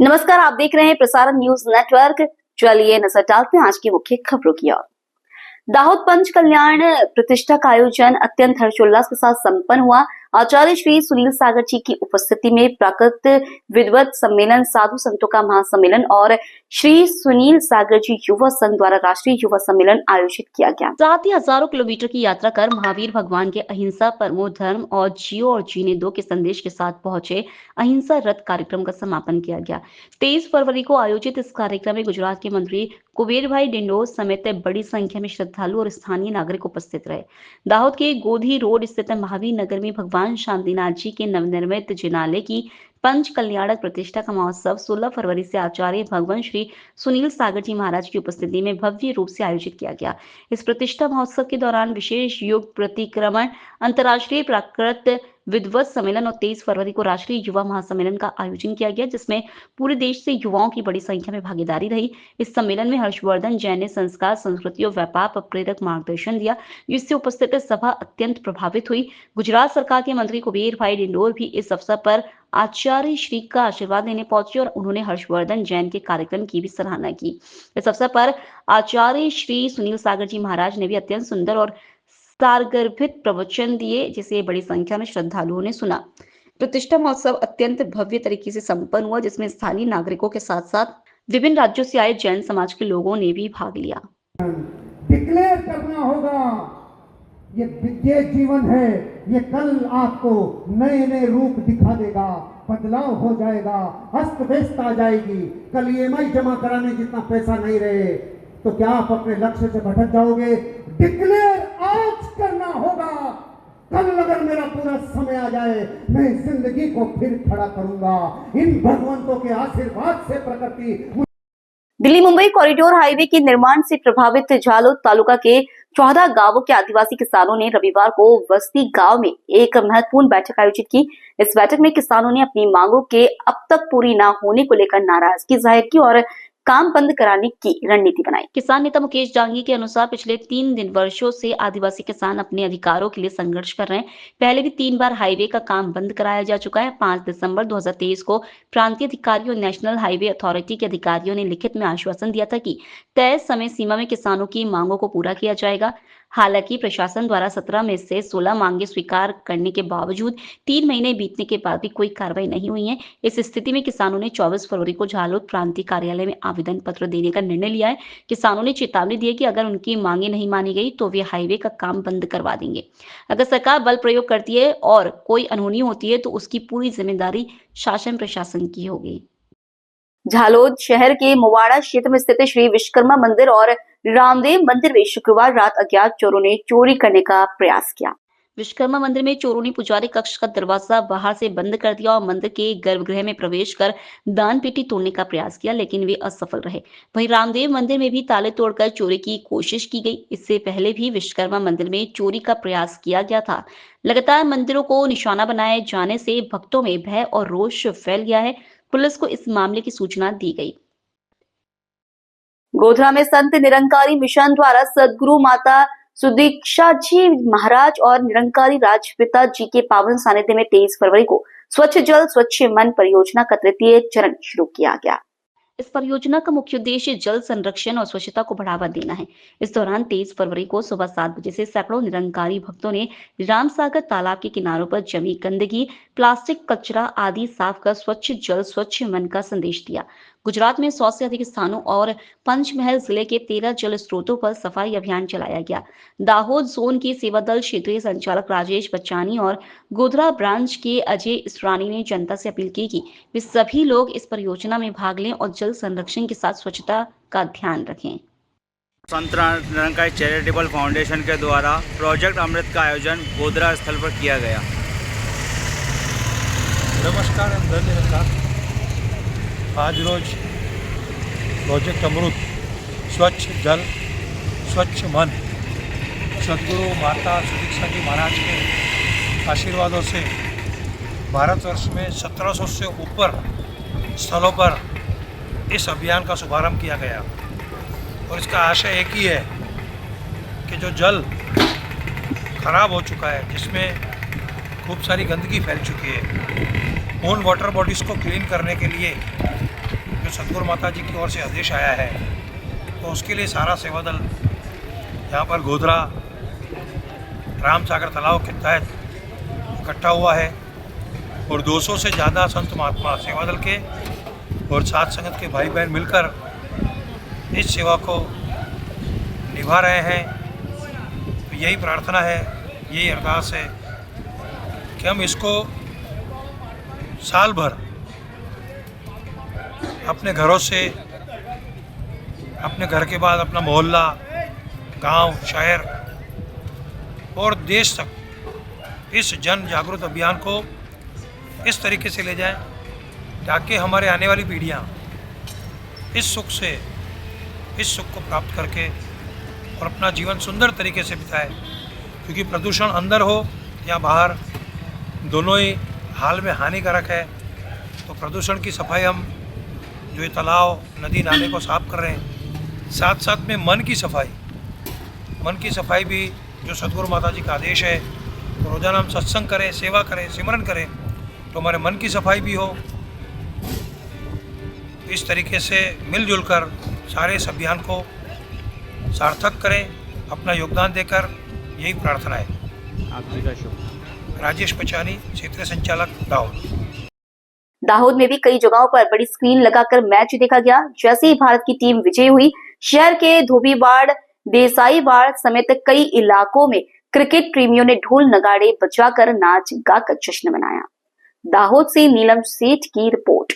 नमस्कार, आप देख रहे हैं प्रसारण न्यूज नेटवर्क। चलिए नजर डालते हैं आज की मुख्य खबरों की ओर। दाहोद पंच कल्याण प्रतिष्ठा का आयोजन अत्यंत हर्षोल्लास के साथ संपन्न हुआ। आचार्य श्री सुनील सागर जी की उपस्थिति में प्राकृत विद्वत सम्मेलन, साधु संतों का महासम्मेलन और श्री सुनील सागर जी युवा संघ द्वारा राष्ट्रीय युवा सम्मेलन आयोजित किया गया। साथ ही हजारों किलोमीटर की यात्रा कर महावीर भगवान के अहिंसा परमो धर्म और जियो और जीने दो के संदेश के साथ पहुंचे अहिंसा रथ कार्यक्रम का समापन किया गया। 23 फरवरी को आयोजित इस कार्यक्रम में गुजरात के मंत्री कुबेर भाई डिंडोर समेत बड़ी संख्या में श्रद्धालु और स्थानीय नागरिक उपस्थित रहे। दाहोद के गोधी रोड स्थित महावीर नगर में भगवान शांतिनाथ जी के नवनिर्मित जिनालय की पंच कल्याणक प्रतिष्ठा का महोत्सव 16 फरवरी से आचार्य भगवान श्री सुनील सागर जी महाराज की उपस्थिति में भव्य रूप से आयोजित किया गया। इस प्रतिष्ठा महोत्सव के दौरान विशेष युग प्रतिक्रमण, अंतर्राष्ट्रीय प्राकृत विद्वत सम्मेलन और 23 फरवरी को राष्ट्रीय युवा महासम्मेलन का आयोजन किया गया, जिसमें पूरे देश से युवाओं की बड़ी संख्या में भागीदारी रही। इस सम्मेलन में हर्षवर्धन जैन ने संस्कार, संस्कृति और व्यापार पर प्रेरक मार्गदर्शन दिया, जिससे उपस्थित सभा अत्यंत प्रभावित हुई। गुजरात सरकार के मंत्री कुबेर भाई डिंडोर भी इस अवसर पर आचार्य श्री का आशीर्वाद लेने पहुंचे और उन्होंने हर्षवर्धन जैन के कार्यक्रम की भी सराहना की। इस अवसर पर आचार्य श्री सुनील सागर जी महाराज ने भी अत्यंत सुंदर और सारगर्भित प्रवचन दिए, जिसे बड़ी संख्या में श्रद्धालुओं ने सुना। प्रतिष्ठा महोत्सव अत्यंत भव्य तरीके से संपन्न हुआ, जिसमें स्थानीय नागरिकों के साथ साथ विभिन्न राज्यों से आए जैन समाज के लोगों ने भी भाग लिया। डिक्लेयर करना होगा, ये जीवन है, ये कल आपको नए नए रूप दिखा देगा, बदलाव हो जाएगा, अस्त व्यस्त आ जाएगी। कल ईएमआई जमा कराने जितना पैसा नहीं रहे तो क्या आप अपने लक्ष्य से भटक जाओगे? डिक्लेयर आज करना होगा, कल अगर मेरा पूरा समय आ जाए मैं जिंदगी को फिर खड़ा करूंगा। इन भगवंतों के आशीर्वाद से प्रकृति। दिल्ली मुंबई कॉरिडोर हाईवे के निर्माण से प्रभावित झालोद तालुका के 14 गांवों के आदिवासी किसानों ने रविवार को वस्ती गांव में एक महत्वपूर्ण बैठक आयोजित की। इस बैठक में किसानों ने अपनी मांगों के अब तक पूरी न होने को लेकर नाराजगी जाहिर की और काम बंद कराने की रणनीति बनाई। किसान नेता मुकेश जांगी के अनुसार पिछले 3 वर्षों से आदिवासी किसान अपने अधिकारों के लिए संघर्ष कर रहे हैं। पहले भी 3 बार हाईवे का काम बंद कराया जा चुका है। 5 दिसंबर 2023 को प्रांतीय अधिकारियों और नेशनल हाईवे अथॉरिटी के अधिकारियों ने लिखित में आश्वासन दिया था कि तय समय सीमा में किसानों की मांगों को पूरा किया जाएगा। हालांकि प्रशासन द्वारा 17 में से 16 मांगे स्वीकार करने के बावजूद 3 महीने बीतने के बाद भी कोई कार्रवाई नहीं हुई है। इस स्थिति में किसानों ने 24 फरवरी को झालोद प्रांतीय कार्यालय में आवेदन पत्र देने का निर्णय लिया है। किसानों ने चेतावनी दी है कि अगर उनकी मांगे नहीं मानी गई तो वे हाईवे का काम बंद करवा देंगे। अगर सरकार बल प्रयोग करती है और कोई अनहोनी होती है तो उसकी पूरी जिम्मेदारी शासन प्रशासन की होगी। झालोद शहर के मुवाड़ा क्षेत्र में स्थित श्री विश्वकर्मा मंदिर और रामदेव मंदिर में शुक्रवार रात अज्ञात चोरों ने चोरी करने का प्रयास किया। विश्वकर्मा मंदिर में चोरों ने पुजारी कक्ष का दरवाजा बाहर से बंद कर दिया और मंदिर के गर्भगृह में प्रवेश कर दान पेटी तोड़ने का प्रयास किया, लेकिन वे असफल रहे। वहीं रामदेव मंदिर में भी ताले तोड़कर चोरी की कोशिश की गई। इससे पहले भी विश्वकर्मा मंदिर में चोरी का प्रयास किया गया था। लगातार मंदिरों को निशाना बनाए जाने से भक्तों में भय और रोष फैल गया है। पुलिस को इस मामले की सूचना दी गई। गोधरा में संत निरंकारी मिशन द्वारा सदगुरु माता सुदीक्षा जी महाराज और निरंकारी राजपिता जी के पावन सानिध्य में 23 फरवरी को स्वच्छ जल स्वच्छ मन परियोजना का तृतीय चरण शुरू किया गया। इस परियोजना का मुख्य उद्देश्य जल संरक्षण और स्वच्छता को बढ़ावा देना है। इस दौरान 23 फरवरी को सुबह 7 बजे से सैकड़ों निरंकारी भक्तों ने रामसागर तालाब के किनारों पर जमी गंदगी, प्लास्टिक, कचरा आदि साफ कर स्वच्छ जल स्वच्छ मन का संदेश दिया। गुजरात में 100 से अधिक स्थानों और पंचमहल जिले के 13 जल स्रोतों पर सफाई अभियान चलाया गया। दाहोद जोन के सेवा दल क्षेत्रीय संचालक राजेश बच्चानी और गोधरा ब्रांच के अजय इसरानी ने जनता से अपील की कि वे सभी लोग इस परियोजना में भाग लें और जल संरक्षण के साथ स्वच्छता का ध्यान रखें। संत निरंकारी चैरिटेबल फाउंडेशन के द्वारा प्रोजेक्ट अमृत का आयोजन गोधरा स्थल पर किया गया। नमस्कार, हम धन निरंकार। आज रोज प्रोजेक्ट अमृत स्वच्छ जल स्वच्छ मन सदगुरु माता सुदीक्षा जी महाराज के आशीर्वादों से भारतवर्ष में 1700 से ऊपर स्थलों पर इस अभियान का शुभारंभ किया गया और इसका आशय एक ही है कि जो जल खराब हो चुका है, जिसमें खूब सारी गंदगी फैल चुकी है, उन वाटर बॉडीज़ को क्लीन करने के लिए जो सतगुरु माता जी की ओर से आदेश आया है, तो उसके लिए सारा सेवा दल यहाँ पर गोधरा राम सागर तालाब के तहत इकट्ठा हुआ है और 200 से ज़्यादा संत महात्मा सेवा दल के और साथ संगत के भाई बहन मिलकर इस सेवा को निभा रहे हैं। तो यही प्रार्थना है, यही अरदास है कि हम इसको साल भर अपने घरों से, अपने घर के बाद अपना मोहल्ला, गांव, शहर और देश तक इस जन जागरूक अभियान को इस तरीके से ले जाएं ताकि हमारे आने वाली पीढ़ियां इस सुख को प्राप्त करके और अपना जीवन सुंदर तरीके से बिताए। क्योंकि प्रदूषण अंदर हो या बाहर, दोनों ही हाल में हानिकारक है। तो प्रदूषण की सफाई, हम जो ये तालाब, नदी, नाले को साफ कर रहे हैं, साथ साथ में मन की सफाई भी जो सतगुरु माता जी का आदेश है, तो रोजाना हम सत्संग करें, सेवा करें, सिमरन करें, तो हमारे मन की सफाई भी हो। इस तरीके से मिलजुल कर सारे इस अभियान को सार्थक करें, अपना योगदान देकर, यही प्रार्थना है। आप जी का शुभ। राजेश पचानी, क्षेत्रीय संचालक, दाहोद। दाहोद में भी कई जगहों पर बड़ी स्क्रीन लगाकर मैच देखा गया। जैसे ही भारत की टीम विजयी हुई, शहर के धोबीबाड़, देसाईबाड़ समेत कई इलाकों में क्रिकेट प्रेमियों ने ढोल नगाड़े बजाकर नाच गाकर जश्न मनाया। दाहोद से नीलम सेठ की रिपोर्ट।